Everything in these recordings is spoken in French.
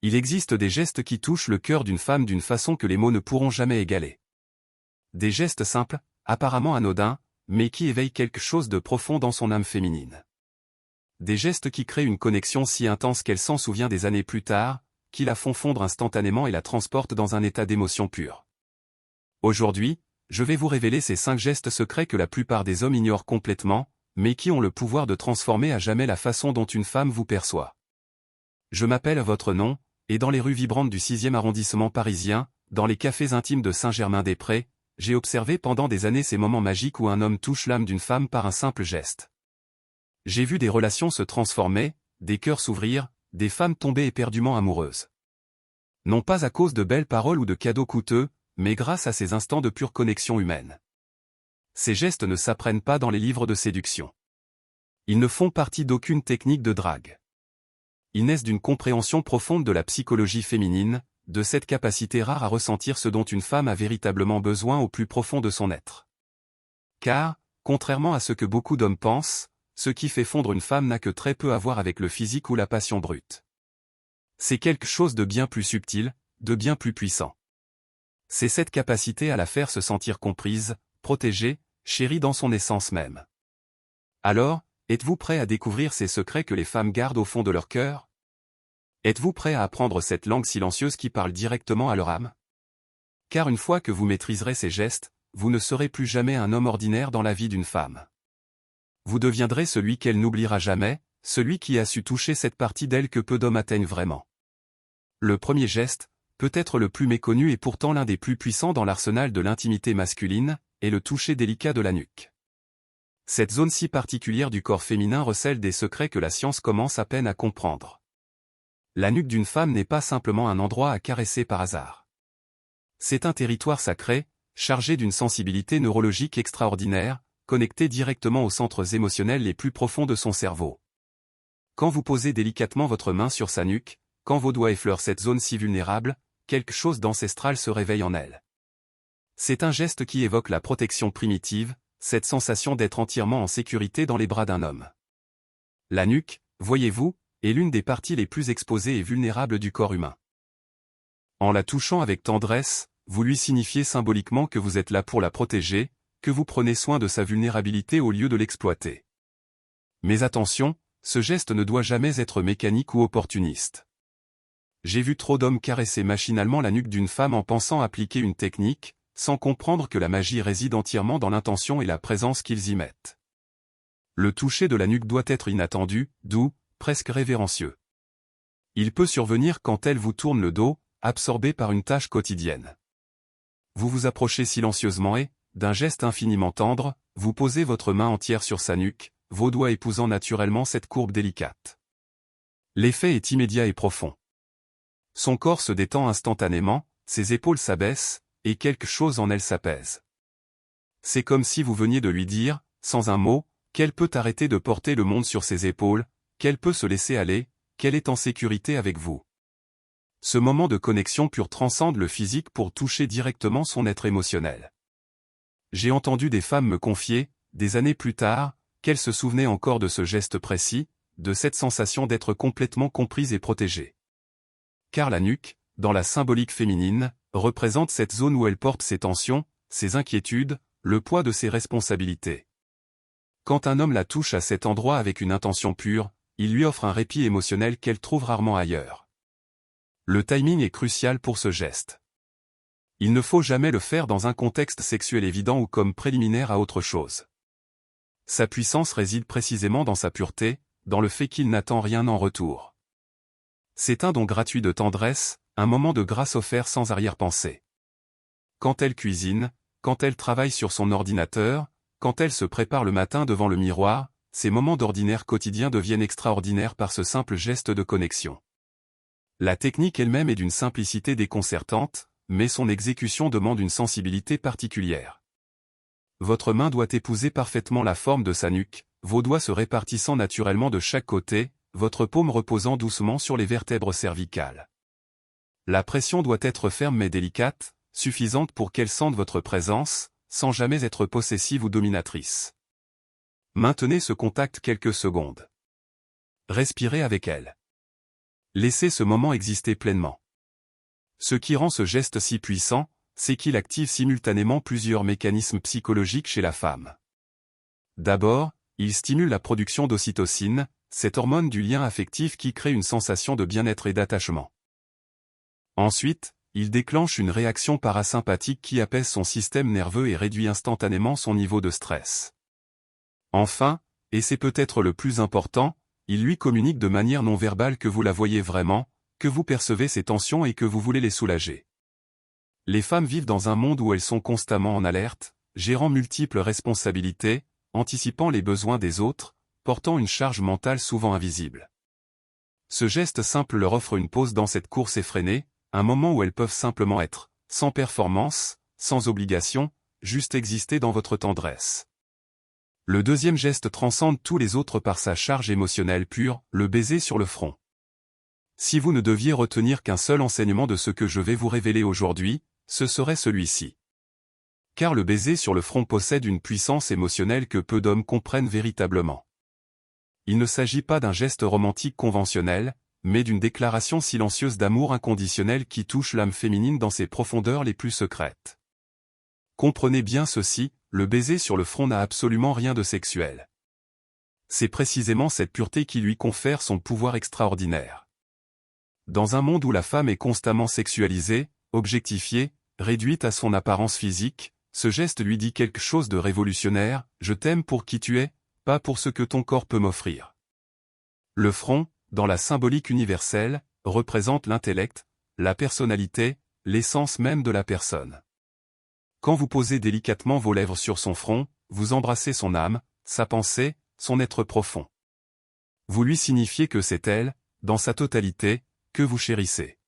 Il existe des gestes qui touchent le cœur d'une femme d'une façon que les mots ne pourront jamais égaler. Des gestes simples, apparemment anodins, mais qui éveillent quelque chose de profond dans son âme féminine. Des gestes qui créent une connexion si intense qu'elle s'en souvient des années plus tard, qui la font fondre instantanément et la transportent dans un état d'émotion pure. Aujourd'hui, je vais vous révéler ces 5 gestes secrets que la plupart des hommes ignorent complètement, mais qui ont le pouvoir de transformer à jamais la façon dont une femme vous perçoit. Je m'appelle votre nom, et dans les rues vibrantes du 6e arrondissement parisien, dans les cafés intimes de Saint-Germain-des-Prés, j'ai observé pendant des années ces moments magiques où un homme touche l'âme d'une femme par un simple geste. J'ai vu des relations se transformer, des cœurs s'ouvrir, des femmes tomber éperdument amoureuses. Non pas à cause de belles paroles ou de cadeaux coûteux, mais grâce à ces instants de pure connexion humaine. Ces gestes ne s'apprennent pas dans les livres de séduction. Ils ne font partie d'aucune technique de drague. Ils naissent d'une compréhension profonde de la psychologie féminine, de cette capacité rare à ressentir ce dont une femme a véritablement besoin au plus profond de son être. Car, contrairement à ce que beaucoup d'hommes pensent, ce qui fait fondre une femme n'a que très peu à voir avec le physique ou la passion brute. C'est quelque chose de bien plus subtil, de bien plus puissant. C'est cette capacité à la faire se sentir comprise, protégée, chérie dans son essence même. Alors, êtes-vous prêt à découvrir ces secrets que les femmes gardent au fond de leur cœur? Êtes-vous prêt à apprendre cette langue silencieuse qui parle directement à leur âme? Car une fois que vous maîtriserez ces gestes, vous ne serez plus jamais un homme ordinaire dans la vie d'une femme. Vous deviendrez celui qu'elle n'oubliera jamais, celui qui a su toucher cette partie d'elle que peu d'hommes atteignent vraiment. Le premier geste, peut-être le plus méconnu et pourtant l'un des plus puissants dans l'arsenal de l'intimité masculine, est le toucher délicat de la nuque. Cette zone si particulière du corps féminin recèle des secrets que la science commence à peine à comprendre. La nuque d'une femme n'est pas simplement un endroit à caresser par hasard. C'est un territoire sacré, chargé d'une sensibilité neurologique extraordinaire, connecté directement aux centres émotionnels les plus profonds de son cerveau. Quand vous posez délicatement votre main sur sa nuque, quand vos doigts effleurent cette zone si vulnérable, quelque chose d'ancestral se réveille en elle. C'est un geste qui évoque la protection primitive, cette sensation d'être entièrement en sécurité dans les bras d'un homme. La nuque, voyez-vous, est l'une des parties les plus exposées et vulnérables du corps humain. En la touchant avec tendresse, vous lui signifiez symboliquement que vous êtes là pour la protéger, que vous prenez soin de sa vulnérabilité au lieu de l'exploiter. Mais attention, ce geste ne doit jamais être mécanique ou opportuniste. J'ai vu trop d'hommes caresser machinalement la nuque d'une femme en pensant appliquer une technique, sans comprendre que la magie réside entièrement dans l'intention et la présence qu'ils y mettent. Le toucher de la nuque doit être inattendu, doux, presque révérencieux. Il peut survenir quand elle vous tourne le dos, absorbé par une tâche quotidienne. Vous vous approchez silencieusement et, d'un geste infiniment tendre, vous posez votre main entière sur sa nuque, vos doigts épousant naturellement cette courbe délicate. L'effet est immédiat et profond. Son corps se détend instantanément, ses épaules s'abaissent, et quelque chose en elle s'apaise. C'est comme si vous veniez de lui dire, sans un mot, qu'elle peut arrêter de porter le monde sur ses épaules, qu'elle peut se laisser aller, qu'elle est en sécurité avec vous. Ce moment de connexion pure transcende le physique pour toucher directement son être émotionnel. J'ai entendu des femmes me confier, des années plus tard, qu'elles se souvenaient encore de ce geste précis, de cette sensation d'être complètement comprise et protégée. Car la nuque, dans la symbolique féminine, représente cette zone où elle porte ses tensions, ses inquiétudes, le poids de ses responsabilités. Quand un homme la touche à cet endroit avec une intention pure, il lui offre un répit émotionnel qu'elle trouve rarement ailleurs. Le timing est crucial pour ce geste. Il ne faut jamais le faire dans un contexte sexuel évident ou comme préliminaire à autre chose. Sa puissance réside précisément dans sa pureté, dans le fait qu'il n'attend rien en retour. C'est un don gratuit de tendresse, un moment de grâce offert sans arrière-pensée. Quand elle cuisine, quand elle travaille sur son ordinateur, quand elle se prépare le matin devant le miroir, ces moments d'ordinaire quotidien deviennent extraordinaires par ce simple geste de connexion. La technique elle-même est d'une simplicité déconcertante, mais son exécution demande une sensibilité particulière. Votre main doit épouser parfaitement la forme de sa nuque, vos doigts se répartissant naturellement de chaque côté, votre paume reposant doucement sur les vertèbres cervicales. La pression doit être ferme mais délicate, suffisante pour qu'elle sente votre présence, sans jamais être possessive ou dominatrice. Maintenez ce contact quelques secondes. Respirez avec elle. Laissez ce moment exister pleinement. Ce qui rend ce geste si puissant, c'est qu'il active simultanément plusieurs mécanismes psychologiques chez la femme. D'abord, il stimule la production d'ocytocine, cette hormone du lien affectif qui crée une sensation de bien-être et d'attachement. Ensuite, il déclenche une réaction parasympathique qui apaise son système nerveux et réduit instantanément son niveau de stress. Enfin, et c'est peut-être le plus important, il lui communique de manière non verbale que vous la voyez vraiment, que vous percevez ses tensions et que vous voulez les soulager. Les femmes vivent dans un monde où elles sont constamment en alerte, gérant multiples responsabilités, anticipant les besoins des autres, portant une charge mentale souvent invisible. Ce geste simple leur offre une pause dans cette course effrénée, un moment où elles peuvent simplement être, sans performance, sans obligation, juste exister dans votre tendresse. Le deuxième geste transcende tous les autres par sa charge émotionnelle pure, le baiser sur le front. Si vous ne deviez retenir qu'un seul enseignement de ce que je vais vous révéler aujourd'hui, ce serait celui-ci. Car le baiser sur le front possède une puissance émotionnelle que peu d'hommes comprennent véritablement. Il ne s'agit pas d'un geste romantique conventionnel, mais d'une déclaration silencieuse d'amour inconditionnel qui touche l'âme féminine dans ses profondeurs les plus secrètes. Comprenez bien ceci, le baiser sur le front n'a absolument rien de sexuel. C'est précisément cette pureté qui lui confère son pouvoir extraordinaire. Dans un monde où la femme est constamment sexualisée, objectifiée, réduite à son apparence physique, ce geste lui dit quelque chose de révolutionnaire, je t'aime pour qui tu es, pas pour ce que ton corps peut m'offrir. Le front, dans la symbolique universelle, représente l'intellect, la personnalité, l'essence même de la personne. Quand vous posez délicatement vos lèvres sur son front, vous embrassez son âme, sa pensée, son être profond. Vous lui signifiez que c'est elle, dans sa totalité, que vous chérissez.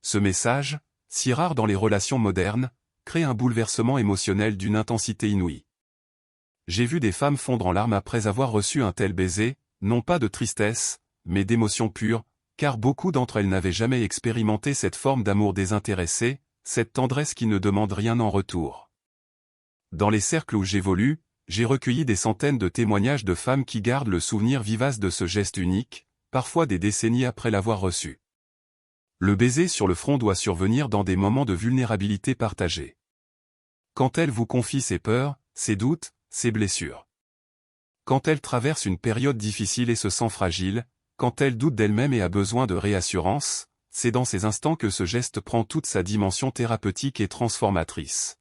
Ce message, si rare dans les relations modernes, crée un bouleversement émotionnel d'une intensité inouïe. J'ai vu des femmes fondre en larmes après avoir reçu un tel baiser, non pas de tristesse, mais d'émotion pure, car beaucoup d'entre elles n'avaient jamais expérimenté cette forme d'amour désintéressé, cette tendresse qui ne demande rien en retour. Dans les cercles où j'évolue, j'ai recueilli des centaines de témoignages de femmes qui gardent le souvenir vivace de ce geste unique, parfois des décennies après l'avoir reçu. Le baiser sur le front doit survenir dans des moments de vulnérabilité partagée. Quand elle vous confie ses peurs, ses doutes, ses blessures. Quand elle traverse une période difficile et se sent fragile, quand elle doute d'elle-même et a besoin de réassurance, c'est dans ces instants que ce geste prend toute sa dimension thérapeutique et transformatrice.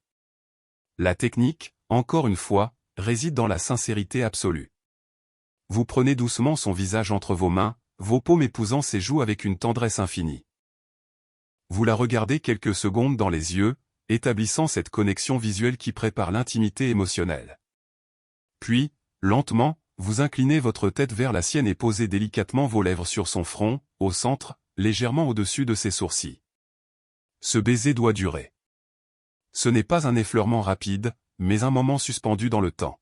La technique, encore une fois, réside dans la sincérité absolue. Vous prenez doucement son visage entre vos mains, vos paumes épousant ses joues avec une tendresse infinie. Vous la regardez quelques secondes dans les yeux, établissant cette connexion visuelle qui prépare l'intimité émotionnelle. Puis, lentement, vous inclinez votre tête vers la sienne et posez délicatement vos lèvres sur son front, au centre, légèrement au-dessus de ses sourcils. Ce baiser doit durer. Ce n'est pas un effleurement rapide, mais un moment suspendu dans le temps.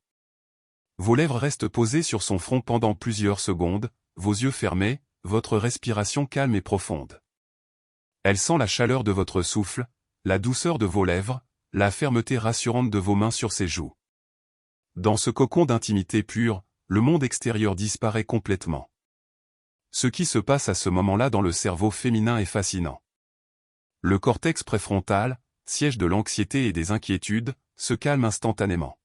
Vos lèvres restent posées sur son front pendant plusieurs secondes, vos yeux fermés, votre respiration calme et profonde. Elle sent la chaleur de votre souffle, la douceur de vos lèvres, la fermeté rassurante de vos mains sur ses joues. Dans ce cocon d'intimité pure, le monde extérieur disparaît complètement. Ce qui se passe à ce moment-là dans le cerveau féminin est fascinant. Le cortex préfrontal, siège de l'anxiété et des inquiétudes, se calme instantanément.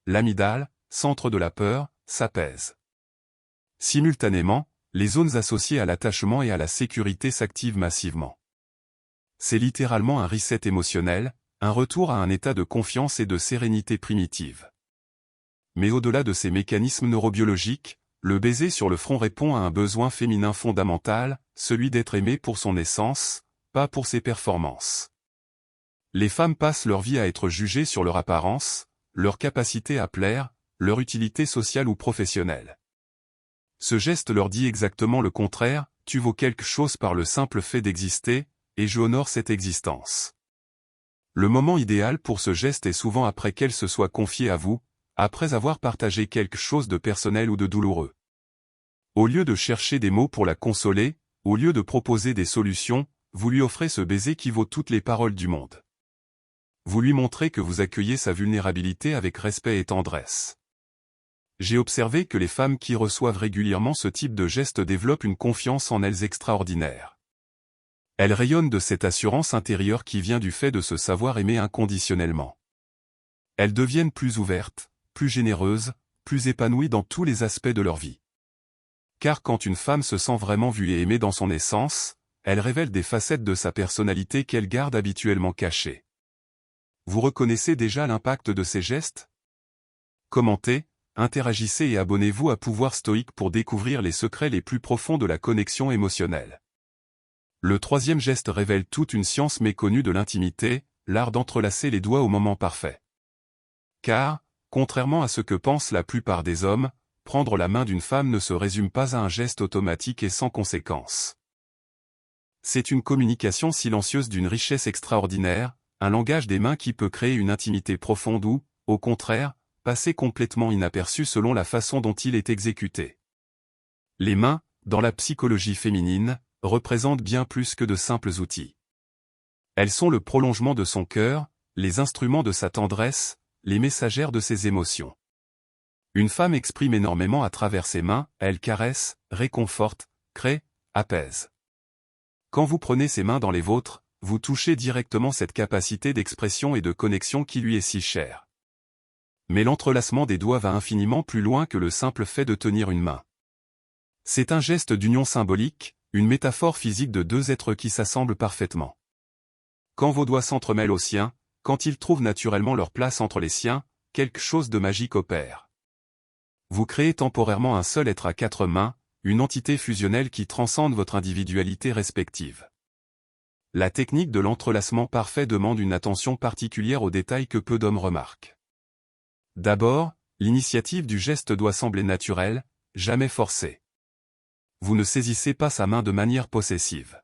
L'amygdale, centre de la peur, s'apaise. Simultanément, les zones associées à l'attachement et à la sécurité s'activent massivement. C'est littéralement un reset émotionnel, un retour à un état de confiance et de sérénité primitive. Mais au-delà de ces mécanismes neurobiologiques, le baiser sur le front répond à un besoin féminin fondamental, celui d'être aimé pour son essence, pas pour ses performances. Les femmes passent leur vie à être jugées sur leur apparence, leur capacité à plaire, leur utilité sociale ou professionnelle. Ce geste leur dit exactement le contraire, tu vaux quelque chose par le simple fait d'exister, et je honore cette existence. Le moment idéal pour ce geste est souvent après qu'elle se soit confiée à vous, après avoir partagé quelque chose de personnel ou de douloureux. Au lieu de chercher des mots pour la consoler, au lieu de proposer des solutions, vous lui offrez ce baiser qui vaut toutes les paroles du monde. Vous lui montrez que vous accueillez sa vulnérabilité avec respect et tendresse. J'ai observé que les femmes qui reçoivent régulièrement ce type de geste développent une confiance en elles extraordinaire. Elles rayonnent de cette assurance intérieure qui vient du fait de se savoir aimer inconditionnellement. Elles deviennent plus ouvertes, plus généreuses, plus épanouies dans tous les aspects de leur vie. Car quand une femme se sent vraiment vue et aimée dans son essence, elle révèle des facettes de sa personnalité qu'elle garde habituellement cachées. Vous reconnaissez déjà l'impact de ces gestes? Commentez, interagissez et abonnez-vous à Pouvoir Stoïque pour découvrir les secrets les plus profonds de la connexion émotionnelle. Le troisième geste révèle toute une science méconnue de l'intimité, l'art d'entrelacer les doigts au moment parfait. Car, contrairement à ce que pensent la plupart des hommes, prendre la main d'une femme ne se résume pas à un geste automatique et sans conséquence. C'est une communication silencieuse d'une richesse extraordinaire, un langage des mains qui peut créer une intimité profonde ou, au contraire, passer complètement inaperçu selon la façon dont il est exécuté. Les mains, dans la psychologie féminine, représentent bien plus que de simples outils. Elles sont le prolongement de son cœur, les instruments de sa tendresse, les messagères de ses émotions. Une femme exprime énormément à travers ses mains, elle caresse, réconforte, crée, apaise. Quand vous prenez ses mains dans les vôtres, vous touchez directement cette capacité d'expression et de connexion qui lui est si chère. Mais l'entrelacement des doigts va infiniment plus loin que le simple fait de tenir une main. C'est un geste d'union symbolique, une métaphore physique de deux êtres qui s'assemblent parfaitement. Quand vos doigts s'entremêlent aux siens, quand ils trouvent naturellement leur place entre les siens, quelque chose de magique opère. Vous créez temporairement un seul être à quatre mains, une entité fusionnelle qui transcende votre individualité respective. La technique de l'entrelacement parfait demande une attention particulière aux détails que peu d'hommes remarquent. D'abord, l'initiative du geste doit sembler naturelle, jamais forcée. Vous ne saisissez pas sa main de manière possessive.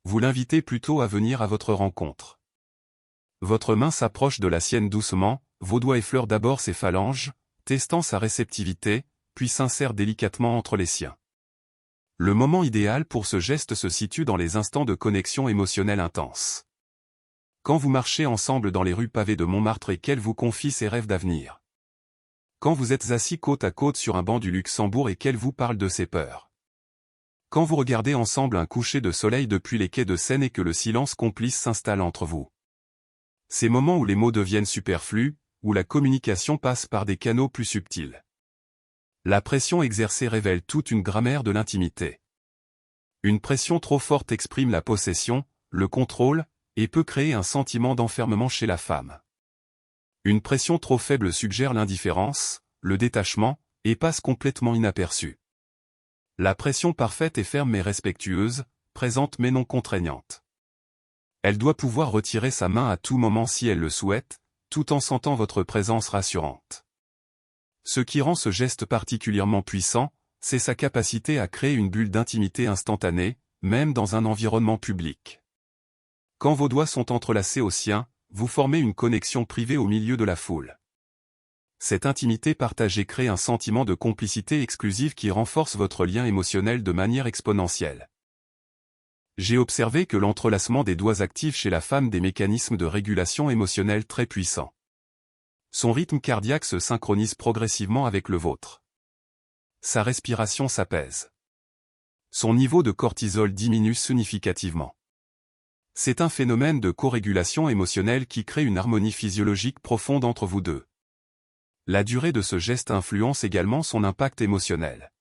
Vous l'invitez plutôt à venir à votre rencontre. Votre main s'approche de la sienne doucement, vos doigts effleurent d'abord ses phalanges, testant sa réceptivité, puis s'insèrent délicatement entre les siens. Le moment idéal pour ce geste se situe dans les instants de connexion émotionnelle intense. Quand vous marchez ensemble dans les rues pavées de Montmartre et qu'elle vous confie ses rêves d'avenir. Quand vous êtes assis côte à côte sur un banc du Luxembourg et qu'elle vous parle de ses peurs. Quand vous regardez ensemble un coucher de soleil depuis les quais de Seine et que le silence complice s'installe entre vous. Ces moments où les mots deviennent superflus, où la communication passe par des canaux plus subtils. La pression exercée révèle toute une grammaire de l'intimité. Une pression trop forte exprime la possession, le contrôle, et peut créer un sentiment d'enfermement chez la femme. Une pression trop faible suggère l'indifférence, le détachement, et passe complètement inaperçue. La pression parfaite est ferme mais respectueuse, présente mais non contraignante. Elle doit pouvoir retirer sa main à tout moment si elle le souhaite, tout en sentant votre présence rassurante. Ce qui rend ce geste particulièrement puissant, c'est sa capacité à créer une bulle d'intimité instantanée, même dans un environnement public. Quand vos doigts sont entrelacés aux siens, vous formez une connexion privée au milieu de la foule. Cette intimité partagée crée un sentiment de complicité exclusive qui renforce votre lien émotionnel de manière exponentielle. J'ai observé que l'entrelacement des doigts active chez la femme des mécanismes de régulation émotionnelle très puissants. Son rythme cardiaque se synchronise progressivement avec le vôtre. Sa respiration s'apaise. Son niveau de cortisol diminue significativement. C'est un phénomène de corégulation émotionnelle qui crée une harmonie physiologique profonde entre vous deux. La durée de ce geste influence également son impact émotionnel.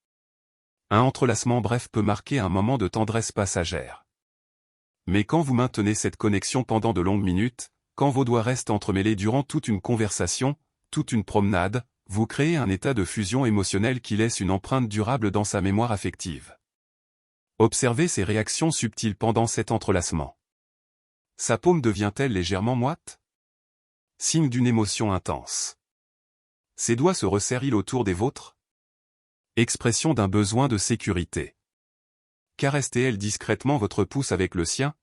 Un entrelacement bref peut marquer un moment de tendresse passagère. Mais quand vous maintenez cette connexion pendant de longues minutes, quand vos doigts restent entremêlés durant toute une conversation, toute une promenade, vous créez un état de fusion émotionnelle qui laisse une empreinte durable dans sa mémoire affective. Observez ses réactions subtiles pendant cet entrelacement. Sa paume devient-elle légèrement moite? Signe d'une émotion intense. Ses doigts se resserrent-ils autour des vôtres? Expression d'un besoin de sécurité. Caresse-t-elle discrètement votre pouce avec le sien?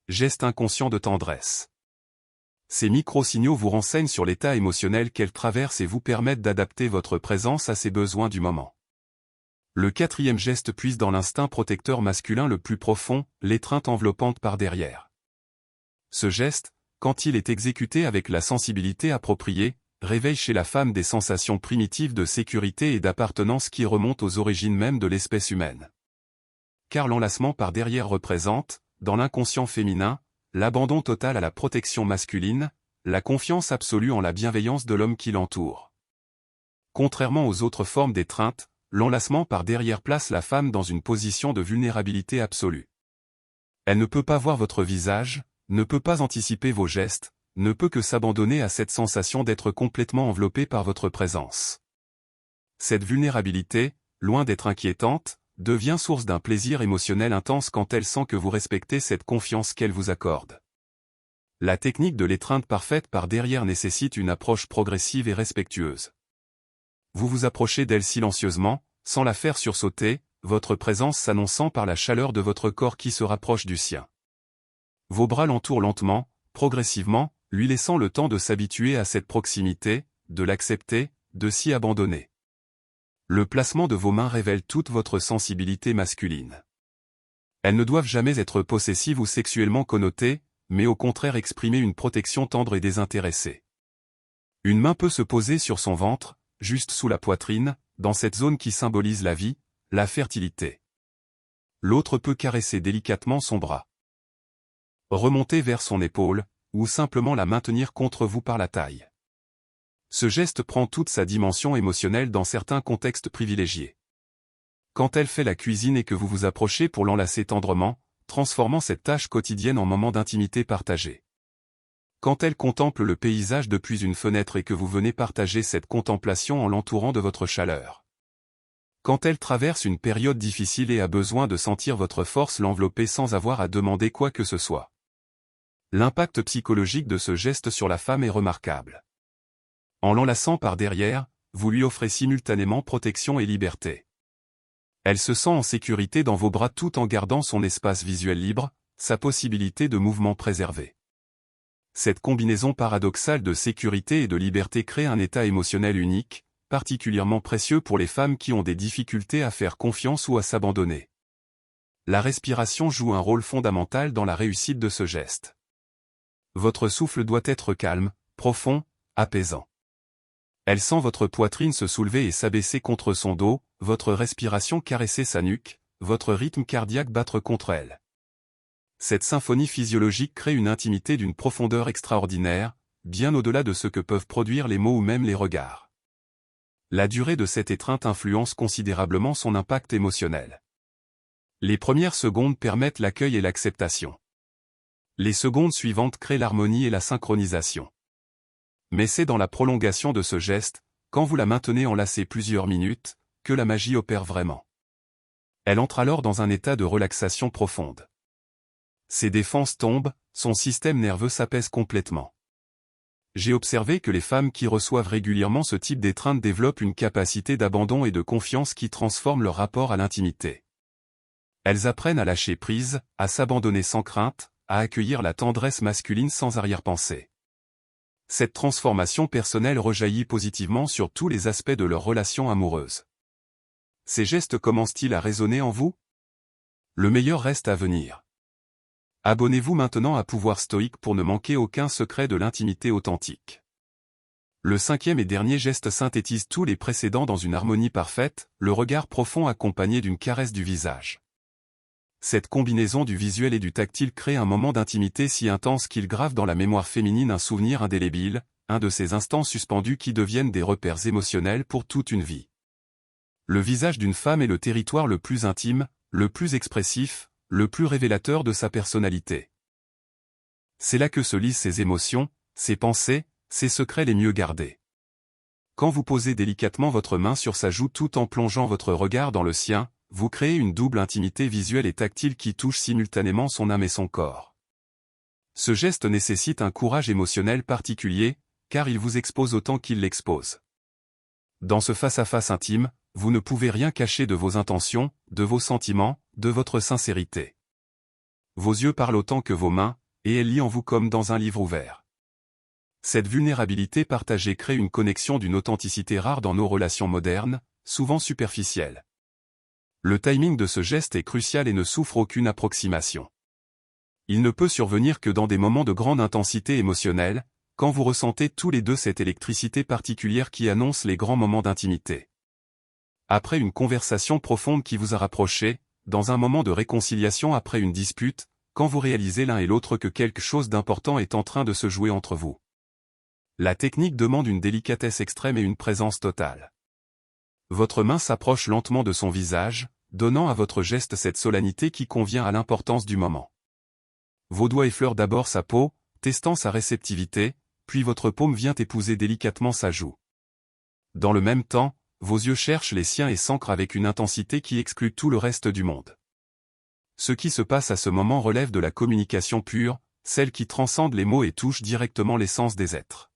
Geste inconscient de tendresse. Ces micro-signaux vous renseignent sur l'état émotionnel qu'elle traverse et vous permettent d'adapter votre présence à ses besoins du moment. Le quatrième geste puise dans l'instinct protecteur masculin le plus profond, l'étreinte enveloppante par derrière. Ce geste, quand il est exécuté avec la sensibilité appropriée, réveille chez la femme des sensations primitives de sécurité et d'appartenance qui remontent aux origines même de l'espèce humaine. Car l'enlacement par derrière représente, dans l'inconscient féminin, l'abandon total à la protection masculine, la confiance absolue en la bienveillance de l'homme qui l'entoure. Contrairement aux autres formes d'étreinte, l'enlacement par derrière place la femme dans une position de vulnérabilité absolue. Elle ne peut pas voir votre visage, ne peut pas anticiper vos gestes, ne peut que s'abandonner à cette sensation d'être complètement enveloppée par votre présence. Cette vulnérabilité, loin d'être inquiétante, devient source d'un plaisir émotionnel intense quand elle sent que vous respectez cette confiance qu'elle vous accorde. La technique de l'étreinte parfaite par derrière nécessite une approche progressive et respectueuse. Vous vous approchez d'elle silencieusement, sans la faire sursauter, votre présence s'annonçant par la chaleur de votre corps qui se rapproche du sien. Vos bras l'entourent lentement, progressivement, lui laissant le temps de s'habituer à cette proximité, de l'accepter, de s'y abandonner. Le placement de vos mains révèle toute votre sensibilité masculine. Elles ne doivent jamais être possessives ou sexuellement connotées, mais au contraire exprimer une protection tendre et désintéressée. Une main peut se poser sur son ventre, juste sous la poitrine, dans cette zone qui symbolise la vie, la fertilité. L'autre peut caresser délicatement son bras. Remonter vers son épaule, ou simplement la maintenir contre vous par la taille. Ce geste prend toute sa dimension émotionnelle dans certains contextes privilégiés. Quand elle fait la cuisine et que vous vous approchez pour l'enlacer tendrement, transformant cette tâche quotidienne en moment d'intimité partagée. Quand elle contemple le paysage depuis une fenêtre et que vous venez partager cette contemplation en l'entourant de votre chaleur. Quand elle traverse une période difficile et a besoin de sentir votre force l'envelopper sans avoir à demander quoi que ce soit. L'impact psychologique de ce geste sur la femme est remarquable. En l'enlaçant par derrière, vous lui offrez simultanément protection et liberté. Elle se sent en sécurité dans vos bras tout en gardant son espace visuel libre, sa possibilité de mouvement préservée. Cette combinaison paradoxale de sécurité et de liberté crée un état émotionnel unique, particulièrement précieux pour les femmes qui ont des difficultés à faire confiance ou à s'abandonner. La respiration joue un rôle fondamental dans la réussite de ce geste. Votre souffle doit être calme, profond, apaisant. Elle sent votre poitrine se soulever et s'abaisser contre son dos, votre respiration caresser sa nuque, votre rythme cardiaque battre contre elle. Cette symphonie physiologique crée une intimité d'une profondeur extraordinaire, bien au-delà de ce que peuvent produire les mots ou même les regards. La durée de cette étreinte influence considérablement son impact émotionnel. Les premières secondes permettent l'accueil et l'acceptation. Les secondes suivantes créent l'harmonie et la synchronisation. Mais c'est dans la prolongation de ce geste, quand vous la maintenez enlacée plusieurs minutes, que la magie opère vraiment. Elle entre alors dans un état de relaxation profonde. Ses défenses tombent, son système nerveux s'apaise complètement. J'ai observé que les femmes qui reçoivent régulièrement ce type d'étreinte développent une capacité d'abandon et de confiance qui transforme leur rapport à l'intimité. Elles apprennent à lâcher prise, à s'abandonner sans crainte, à accueillir la tendresse masculine sans arrière-pensée. Cette transformation personnelle rejaillit positivement sur tous les aspects de leur relation amoureuse. Ces gestes commencent-ils à résonner en vous? Le meilleur reste à venir. Abonnez-vous maintenant à Pouvoir Stoïque pour ne manquer aucun secret de l'intimité authentique. Le cinquième et dernier geste synthétise tous les précédents dans une harmonie parfaite, le regard profond accompagné d'une caresse du visage. Cette combinaison du visuel et du tactile crée un moment d'intimité si intense qu'il grave dans la mémoire féminine un souvenir indélébile, un de ces instants suspendus qui deviennent des repères émotionnels pour toute une vie. Le visage d'une femme est le territoire le plus intime, le plus expressif, le plus révélateur de sa personnalité. C'est là que se lisent ses émotions, ses pensées, ses secrets les mieux gardés. Quand vous posez délicatement votre main sur sa joue tout en plongeant votre regard dans le sien, vous créez une double intimité visuelle et tactile qui touche simultanément son âme et son corps. Ce geste nécessite un courage émotionnel particulier, car il vous expose autant qu'il l'expose. Dans ce face-à-face intime, vous ne pouvez rien cacher de vos intentions, de vos sentiments, de votre sincérité. Vos yeux parlent autant que vos mains, et elles lisent en vous comme dans un livre ouvert. Cette vulnérabilité partagée crée une connexion d'une authenticité rare dans nos relations modernes, souvent superficielles. Le timing de ce geste est crucial et ne souffre aucune approximation. Il ne peut survenir que dans des moments de grande intensité émotionnelle, quand vous ressentez tous les deux cette électricité particulière qui annonce les grands moments d'intimité. Après une conversation profonde qui vous a rapprochés, dans un moment de réconciliation après une dispute, quand vous réalisez l'un et l'autre que quelque chose d'important est en train de se jouer entre vous. La technique demande une délicatesse extrême et une présence totale. Votre main s'approche lentement de son visage, donnant à votre geste cette solennité qui convient à l'importance du moment. Vos doigts effleurent d'abord sa peau, testant sa réceptivité, puis votre paume vient épouser délicatement sa joue. Dans le même temps, vos yeux cherchent les siens et s'ancrent avec une intensité qui exclut tout le reste du monde. Ce qui se passe à ce moment relève de la communication pure, celle qui transcende les mots et touche directement l'essence des êtres.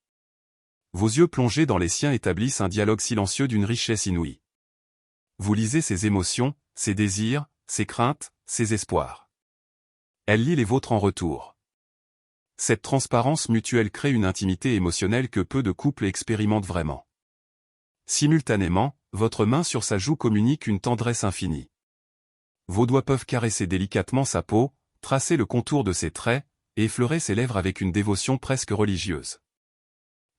Vos yeux plongés dans les siens établissent un dialogue silencieux d'une richesse inouïe. Vous lisez ses émotions, ses désirs, ses craintes, ses espoirs. Elle lit les vôtres en retour. Cette transparence mutuelle crée une intimité émotionnelle que peu de couples expérimentent vraiment. Simultanément, votre main sur sa joue communique une tendresse infinie. Vos doigts peuvent caresser délicatement sa peau, tracer le contour de ses traits, et effleurer ses lèvres avec une dévotion presque religieuse.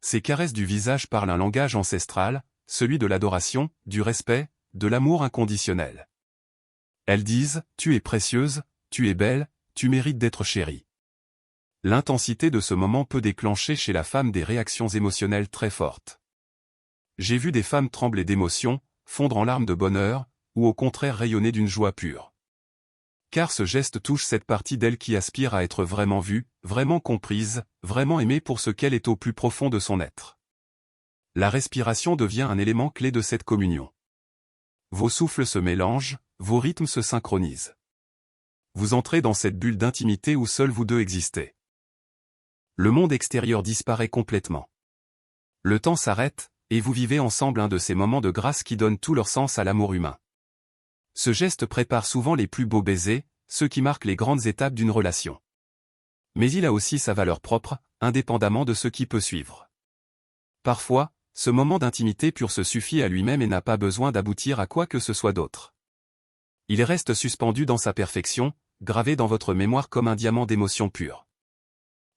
Ces caresses du visage parlent un langage ancestral, celui de l'adoration, du respect, de l'amour inconditionnel. Elles disent « Tu es précieuse, tu es belle, tu mérites d'être chérie ». L'intensité de ce moment peut déclencher chez la femme des réactions émotionnelles très fortes. J'ai vu des femmes trembler d'émotion, fondre en larmes de bonheur, ou au contraire rayonner d'une joie pure. Car ce geste touche cette partie d'elle qui aspire à être vraiment vue, vraiment comprise, vraiment aimée pour ce qu'elle est au plus profond de son être. La respiration devient un élément clé de cette communion. Vos souffles se mélangent, vos rythmes se synchronisent. Vous entrez dans cette bulle d'intimité où seuls vous deux existez. Le monde extérieur disparaît complètement. Le temps s'arrête, et vous vivez ensemble un de ces moments de grâce qui donnent tout leur sens à l'amour humain. Ce geste prépare souvent les plus beaux baisers, ceux qui marquent les grandes étapes d'une relation. Mais il a aussi sa valeur propre, indépendamment de ce qui peut suivre. Parfois, ce moment d'intimité pure se suffit à lui-même et n'a pas besoin d'aboutir à quoi que ce soit d'autre. Il reste suspendu dans sa perfection, gravé dans votre mémoire comme un diamant d'émotion pure.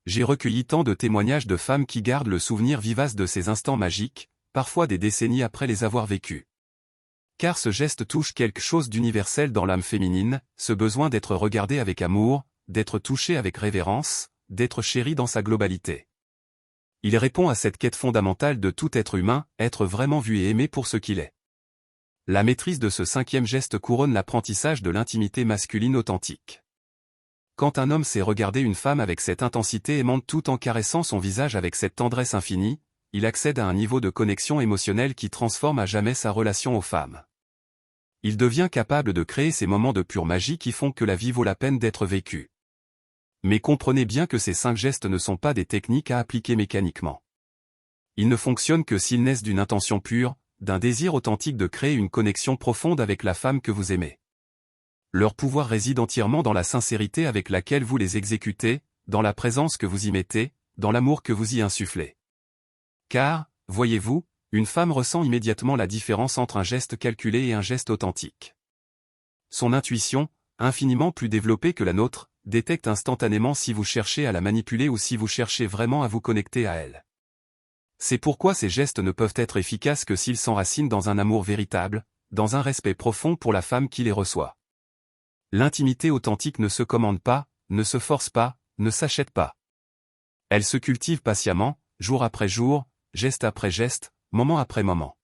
J'ai recueilli tant de témoignages de femmes qui gardent le souvenir vivace de ces instants magiques, parfois des décennies après les avoir vécus. Car ce geste touche quelque chose d'universel dans l'âme féminine, ce besoin d'être regardée avec amour, d'être touchée avec révérence, d'être chérie dans sa globalité. Il répond à cette quête fondamentale de tout être humain, être vraiment vu et aimé pour ce qu'il est. La maîtrise de ce cinquième geste couronne l'apprentissage de l'intimité masculine authentique. Quand un homme sait regarder une femme avec cette intensité aimante tout en caressant son visage avec cette tendresse infinie, il accède à un niveau de connexion émotionnelle qui transforme à jamais sa relation aux femmes. Il devient capable de créer ces moments de pure magie qui font que la vie vaut la peine d'être vécue. Mais comprenez bien que ces 5 gestes ne sont pas des techniques à appliquer mécaniquement. Ils ne fonctionnent que s'ils naissent d'une intention pure, d'un désir authentique de créer une connexion profonde avec la femme que vous aimez. Leur pouvoir réside entièrement dans la sincérité avec laquelle vous les exécutez, dans la présence que vous y mettez, dans l'amour que vous y insufflez. Car, voyez-vous, une femme ressent immédiatement la différence entre un geste calculé et un geste authentique. Son intuition, infiniment plus développée que la nôtre, détecte instantanément si vous cherchez à la manipuler ou si vous cherchez vraiment à vous connecter à elle. C'est pourquoi ces gestes ne peuvent être efficaces que s'ils s'enracinent dans un amour véritable, dans un respect profond pour la femme qui les reçoit. L'intimité authentique ne se commande pas, ne se force pas, ne s'achète pas. Elle se cultive patiemment, jour après jour, geste après geste, moment après moment.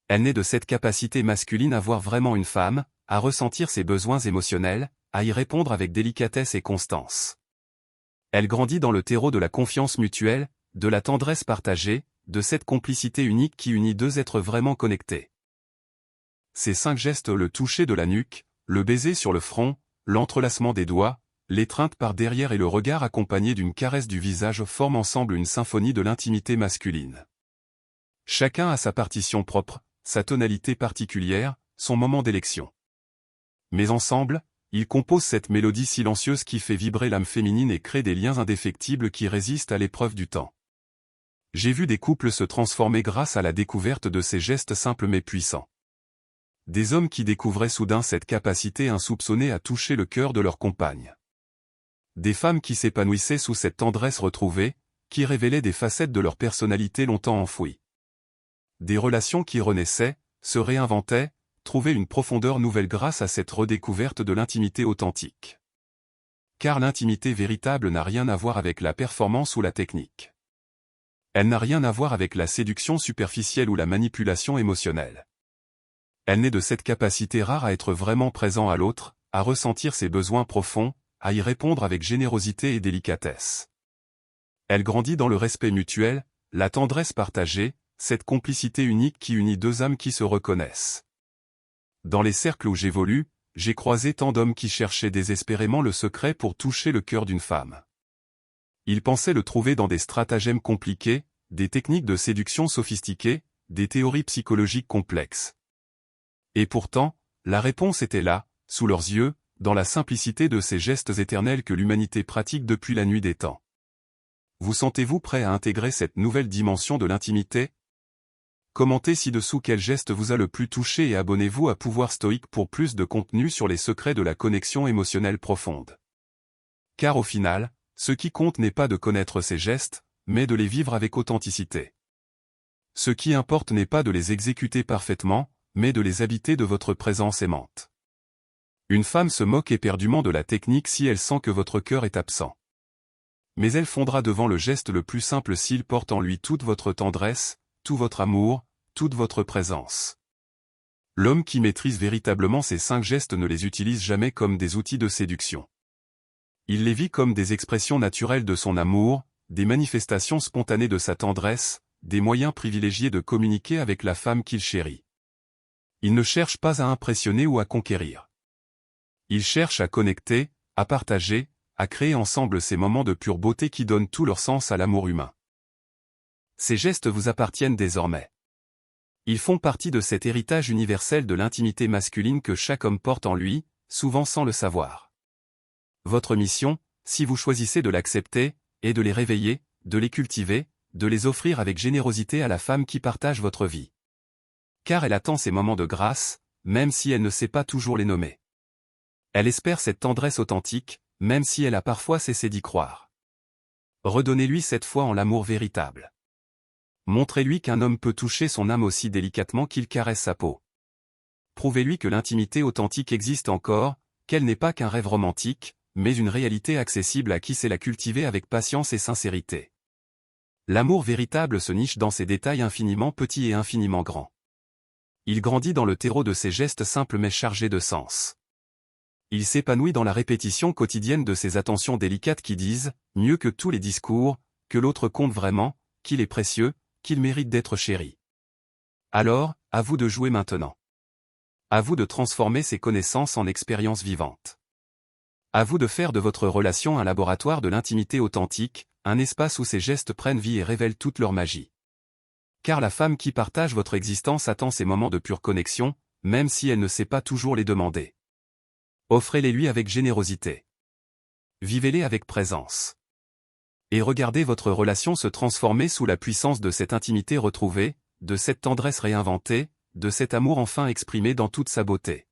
Elle naît de cette capacité masculine à voir vraiment une femme, à ressentir ses besoins émotionnels, à y répondre avec délicatesse et constance. Elle grandit dans le terreau de la confiance mutuelle, de la tendresse partagée, de cette complicité unique qui unit deux êtres vraiment connectés. Ces 5 gestes, le toucher de la nuque, le baiser sur le front, l'entrelacement des doigts, l'étreinte par derrière et le regard accompagné d'une caresse du visage forment ensemble une symphonie de l'intimité masculine. Chacun a sa partition propre, sa tonalité particulière, son moment d'élection. Mais ensemble, ils composent cette mélodie silencieuse qui fait vibrer l'âme féminine et crée des liens indéfectibles qui résistent à l'épreuve du temps. J'ai vu des couples se transformer grâce à la découverte de ces gestes simples mais puissants. Des hommes qui découvraient soudain cette capacité insoupçonnée à toucher le cœur de leur compagne. Des femmes qui s'épanouissaient sous cette tendresse retrouvée, qui révélaient des facettes de leur personnalité longtemps enfouies. Des relations qui renaissaient, se réinventaient, trouvaient une profondeur nouvelle grâce à cette redécouverte de l'intimité authentique. Car l'intimité véritable n'a rien à voir avec la performance ou la technique. Elle n'a rien à voir avec la séduction superficielle ou la manipulation émotionnelle. Elle naît de cette capacité rare à être vraiment présent à l'autre, à ressentir ses besoins profonds, à y répondre avec générosité et délicatesse. Elle grandit dans le respect mutuel, la tendresse partagée, cette complicité unique qui unit deux âmes qui se reconnaissent. Dans les cercles où j'évolue, j'ai croisé tant d'hommes qui cherchaient désespérément le secret pour toucher le cœur d'une femme. Ils pensaient le trouver dans des stratagèmes compliqués, des techniques de séduction sophistiquées, des théories psychologiques complexes. Et pourtant, la réponse était là, sous leurs yeux, dans la simplicité de ces gestes éternels que l'humanité pratique depuis la nuit des temps. Vous sentez-vous prêt à intégrer cette nouvelle dimension de l'intimité? Commentez ci-dessous quel geste vous a le plus touché et abonnez-vous à Pouvoir Stoïque pour plus de contenu sur les secrets de la connexion émotionnelle profonde. Car au final, ce qui compte n'est pas de connaître ces gestes, mais de les vivre avec authenticité. Ce qui importe n'est pas de les exécuter parfaitement, mais de les habiter de votre présence aimante. Une femme se moque éperdument de la technique si elle sent que votre cœur est absent. Mais elle fondra devant le geste le plus simple s'il porte en lui toute votre tendresse, tout votre amour, toute votre présence. L'homme qui maîtrise véritablement ces 5 gestes ne les utilise jamais comme des outils de séduction. Il les vit comme des expressions naturelles de son amour, des manifestations spontanées de sa tendresse, des moyens privilégiés de communiquer avec la femme qu'il chérit. Il ne cherche pas à impressionner ou à conquérir. Il cherche à connecter, à partager, à créer ensemble ces moments de pure beauté qui donnent tout leur sens à l'amour humain. Ces gestes vous appartiennent désormais. Ils font partie de cet héritage universel de l'intimité masculine que chaque homme porte en lui, souvent sans le savoir. Votre mission, si vous choisissez de l'accepter, est de les réveiller, de les cultiver, de les offrir avec générosité à la femme qui partage votre vie. Car elle attend ces moments de grâce, même si elle ne sait pas toujours les nommer. Elle espère cette tendresse authentique, même si elle a parfois cessé d'y croire. Redonnez-lui cette foi en l'amour véritable. Montrez-lui qu'un homme peut toucher son âme aussi délicatement qu'il caresse sa peau. Prouvez-lui que l'intimité authentique existe encore, qu'elle n'est pas qu'un rêve romantique, mais une réalité accessible à qui sait la cultiver avec patience et sincérité. L'amour véritable se niche dans ces détails infiniment petits et infiniment grands. Il grandit dans le terreau de ces gestes simples mais chargés de sens. Il s'épanouit dans la répétition quotidienne de ces attentions délicates qui disent, mieux que tous les discours, que l'autre compte vraiment, qu'il est précieux, qu'il mérite d'être chéri. Alors, à vous de jouer maintenant. À vous de transformer ces connaissances en expériences vivantes. À vous de faire de votre relation un laboratoire de l'intimité authentique, un espace où ces gestes prennent vie et révèlent toute leur magie. Car la femme qui partage votre existence attend ces moments de pure connexion, même si elle ne sait pas toujours les demander. Offrez-les lui avec générosité. Vivez-les avec présence. Et regardez votre relation se transformer sous la puissance de cette intimité retrouvée, de cette tendresse réinventée, de cet amour enfin exprimé dans toute sa beauté.